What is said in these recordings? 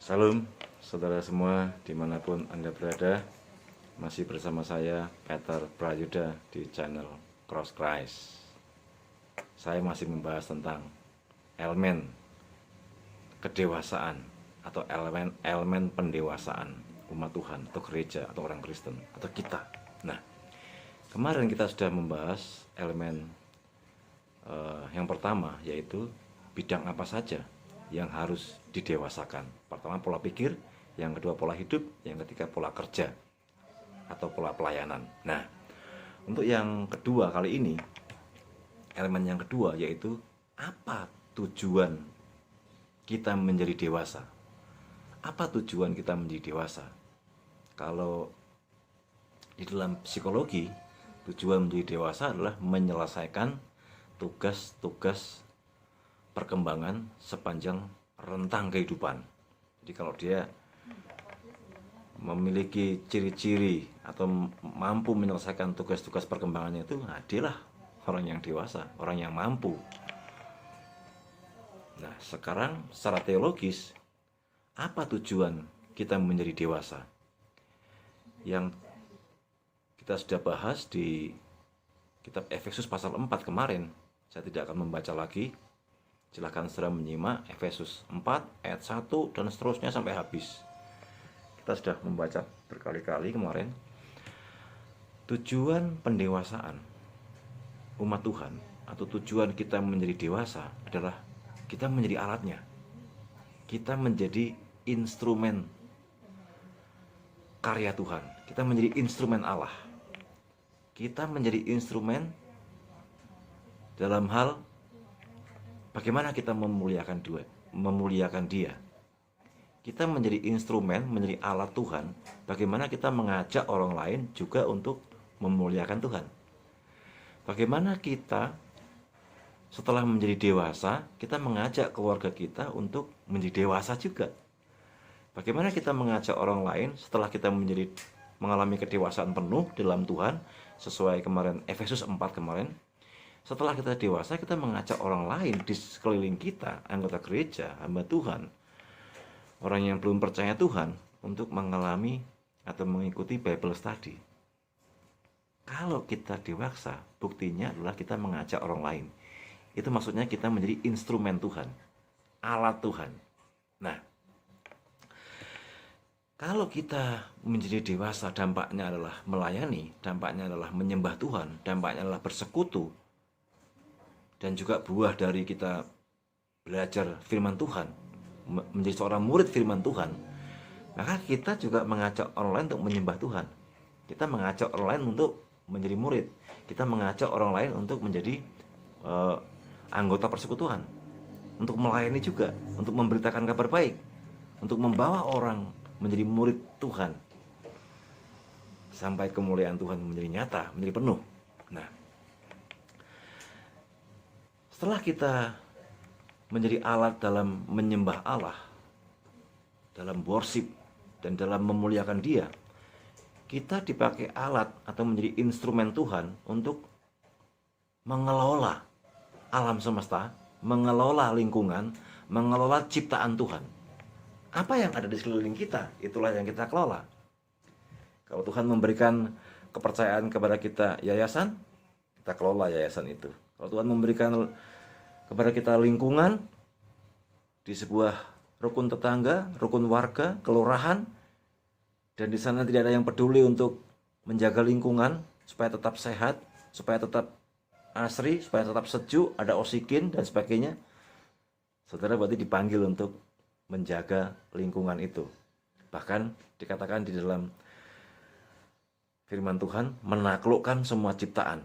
Salam saudara semua dimanapun Anda berada. Masih bersama saya Peter Prayuda di channel Cross Christ. Saya masih membahas tentang elemen kedewasaan atau elemen pendewasaan umat Tuhan atau gereja atau orang Kristen atau kita. Nah, kemarin kita sudah membahas elemen yang pertama, yaitu bidang apa saja yang harus didewasakan. Pertama pola pikir, yang kedua pola hidup, yang ketiga pola kerja atau pola pelayanan. Nah, untuk yang kedua kali ini, elemen yang kedua yaitu apa tujuan kita menjadi dewasa. Apa tujuan kita menjadi dewasa? Kalau di dalam psikologi, tujuan menjadi dewasa adalah menyelesaikan tugas-tugas perkembangan sepanjang rentang kehidupan. Jadi kalau dia memiliki ciri-ciri atau mampu menyelesaikan tugas-tugas perkembangannya itu, nah dialah orang yang dewasa, orang yang mampu. Nah, sekarang secara teologis, apa tujuan kita menjadi dewasa? Yang kita sudah bahas di kitab Efesus pasal 4 kemarin. Saya tidak akan membaca lagi. Silahkan segera menyimak Efesus 4 ayat 1 dan seterusnya sampai habis. Kita sudah membaca berkali-kali kemarin. Tujuan pendewasaan umat Tuhan atau tujuan kita menjadi dewasa adalah kita menjadi alatnya. Kita menjadi instrumen karya Tuhan. Kita menjadi instrumen Allah. Kita menjadi instrumen dalam hal bagaimana kita memuliakan Dia. Kita menjadi instrumen, menjadi alat Tuhan. Bagaimana kita mengajak orang lain juga untuk memuliakan Tuhan. Bagaimana kita setelah menjadi dewasa, kita mengajak keluarga kita untuk menjadi dewasa juga. Bagaimana kita mengajak orang lain setelah kita mengalami kedewasaan penuh dalam Tuhan, sesuai kemarin Efesus 4 kemarin. Setelah kita dewasa, kita mengajak orang lain di sekeliling kita, anggota gereja, hamba Tuhan, orang yang belum percaya Tuhan, untuk mengalami atau mengikuti Bible study. Kalau kita dewasa, buktinya adalah kita mengajak orang lain. Itu maksudnya kita menjadi instrumen Tuhan, alat Tuhan. Nah, kalau kita menjadi dewasa, dampaknya adalah melayani, dampaknya adalah menyembah Tuhan, dampaknya adalah bersekutu, dan juga buah dari kita belajar firman Tuhan, menjadi seorang murid firman Tuhan, maka kita juga mengajak orang lain untuk menyembah Tuhan. Kita mengajak orang lain untuk menjadi murid. Kita mengajak orang lain untuk menjadi anggota persekutuan, untuk melayani juga, untuk memberitakan kabar baik, untuk membawa orang menjadi murid Tuhan, sampai kemuliaan Tuhan menjadi nyata, menjadi penuh. Nah, setelah kita menjadi alat dalam menyembah Allah, dalam worship, dan dalam memuliakan Dia, kita dipakai alat atau menjadi instrumen Tuhan untuk mengelola alam semesta, mengelola lingkungan, mengelola ciptaan Tuhan. Apa yang ada di sekeliling kita, itulah yang kita kelola. Kalau Tuhan memberikan kepercayaan kepada kita yayasan, kita kelola yayasan itu. Kalau Tuhan memberikan kepada kita lingkungan di sebuah rukun tetangga, rukun warga, kelurahan, dan di sana tidak ada yang peduli untuk menjaga lingkungan supaya tetap sehat, supaya tetap asri, supaya tetap sejuk, ada oksigen dan sebagainya, saudara berarti dipanggil untuk menjaga lingkungan itu. Bahkan dikatakan di dalam firman Tuhan, menaklukkan semua ciptaan.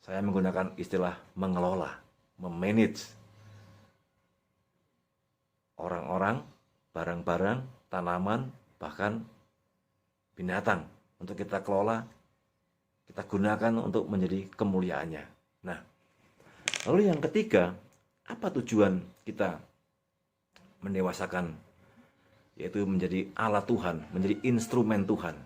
Saya menggunakan istilah mengelola, memanage orang-orang, barang-barang, tanaman, bahkan binatang untuk kita kelola, kita gunakan untuk menjadi kemuliaannya. Nah, lalu yang ketiga, apa tujuan kita mendewasakan? Yaitu menjadi alat Tuhan, menjadi instrumen Tuhan.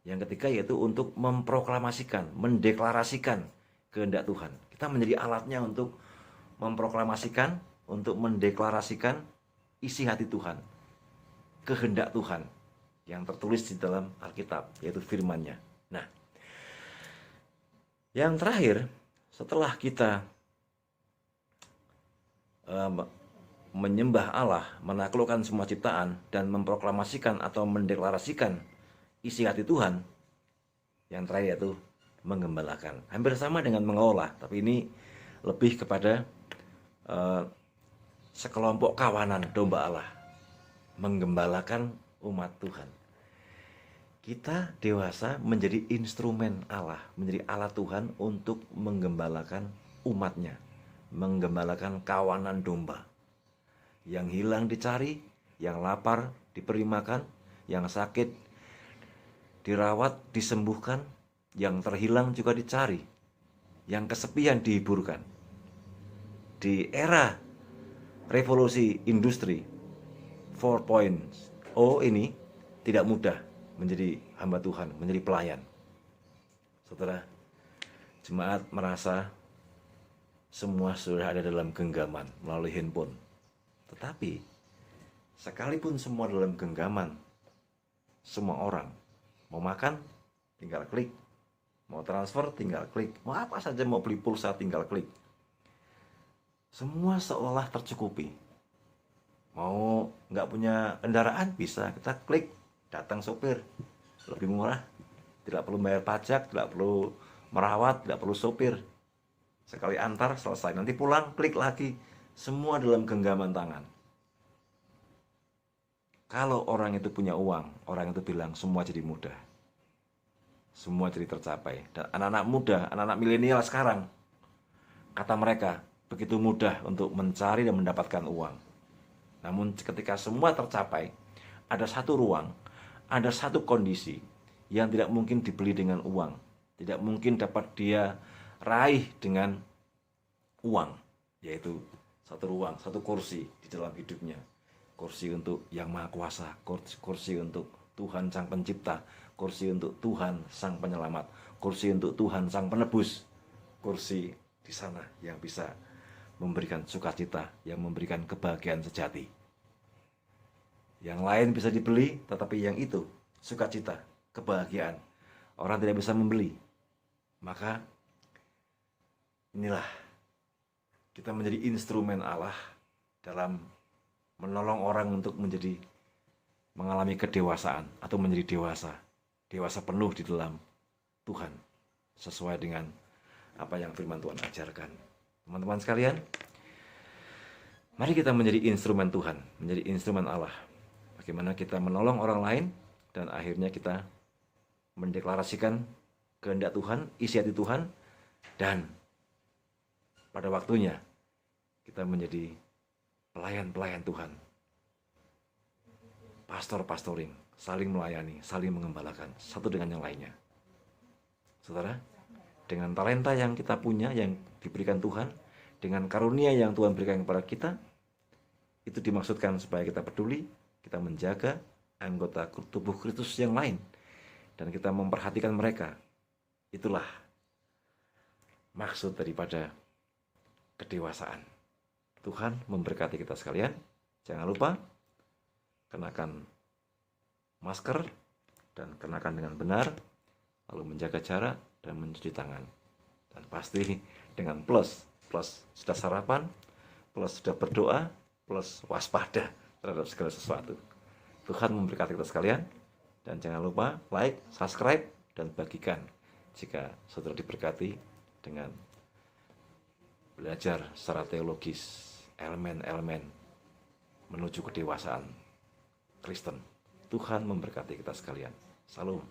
Yang ketiga yaitu untuk memproklamasikan, mendeklarasikan kehendak Tuhan. Kita menjadi alatnya untuk memproklamasikan, untuk mendeklarasikan isi hati Tuhan. kehendak Tuhan yang tertulis di dalam Alkitab, yaitu firman-Nya. Nah, yang terakhir, setelah kita menyembah Allah, menaklukkan semua ciptaan, dan memproklamasikan atau mendeklarasikan isi hati Tuhan, yang terakhir yaitu menggembalakan. Hampir sama dengan mengolah, tapi ini lebih kepada sekelompok kawanan domba Allah, menggembalakan umat Tuhan. Kita dewasa menjadi instrumen Allah, menjadi alat Tuhan untuk menggembalakan umatnya, menggembalakan kawanan domba. Yang hilang dicari, yang lapar diberi makan, yang sakit dirawat, disembuhkan, yang terhilang juga dicari, yang kesepian dihiburkan. Di era revolusi industri 4.0 ini tidak mudah menjadi hamba Tuhan, menjadi pelayan. Saudara, jemaat merasa semua sudah ada dalam genggaman melalui handphone. Tetapi sekalipun semua dalam genggaman, semua orang mau makan tinggal klik, mau transfer tinggal klik, mau apa saja, mau beli pulsa tinggal klik. Semua seolah tercukupi. Mau nggak punya kendaraan bisa, kita klik, datang sopir, lebih murah, tidak perlu bayar pajak, tidak perlu merawat, tidak perlu sopir, sekali antar selesai, nanti pulang klik lagi, semua dalam genggaman tangan. Kalau orang itu punya uang, orang itu bilang semua jadi mudah, semua jadi tercapai. Dan anak-anak muda, anak-anak milenial sekarang, kata mereka begitu mudah untuk mencari dan mendapatkan uang. Namun ketika semua tercapai, ada satu ruang, ada satu kondisi yang tidak mungkin dibeli dengan uang, tidak mungkin dapat dia raih dengan uang, yaitu satu ruang, satu kursi di dalam hidupnya. Kursi untuk Yang Maha Kuasa, kursi untuk Tuhan Sang Pencipta, kursi untuk Tuhan Sang Penyelamat, kursi untuk Tuhan Sang Penebus, kursi di sana yang bisa memberikan sukacita, yang memberikan kebahagiaan sejati. Yang lain bisa dibeli, tetapi yang itu, sukacita, kebahagiaan, orang tidak bisa membeli. Maka inilah kita menjadi instrumen Allah dalam menolong orang untuk mengalami kedewasaan atau menjadi dewasa penuh di dalam Tuhan, sesuai dengan apa yang firman Tuhan ajarkan. Teman-teman sekalian, mari kita menjadi instrumen Tuhan, menjadi instrumen Allah. Bagaimana kita menolong orang lain dan akhirnya kita mendeklarasikan kehendak Tuhan, isi hati Tuhan, dan pada waktunya kita menjadi pelayan-pelayan Tuhan, pastor-pastoring, saling melayani, saling mengembalakan satu dengan yang lainnya. Saudara, dengan talenta yang kita punya, yang diberikan Tuhan, dengan karunia yang Tuhan berikan kepada kita, itu dimaksudkan supaya kita peduli, kita menjaga anggota tubuh Kristus yang lain, dan kita memperhatikan mereka. Itulah maksud daripada kedewasaan. Tuhan memberkati kita sekalian. Jangan lupa kenakan masker dan kenakan dengan benar, lalu menjaga jarak dan mencuci tangan. Dan pasti dengan plus sudah sarapan, plus sudah berdoa, plus waspada terhadap segala sesuatu. Tuhan memberkati kita sekalian, dan jangan lupa like, subscribe, dan bagikan jika saudara diberkati dengan belajar secara teologis elemen-elemen menuju kedewasaan Kristen. Tuhan memberkati kita sekalian. Salam.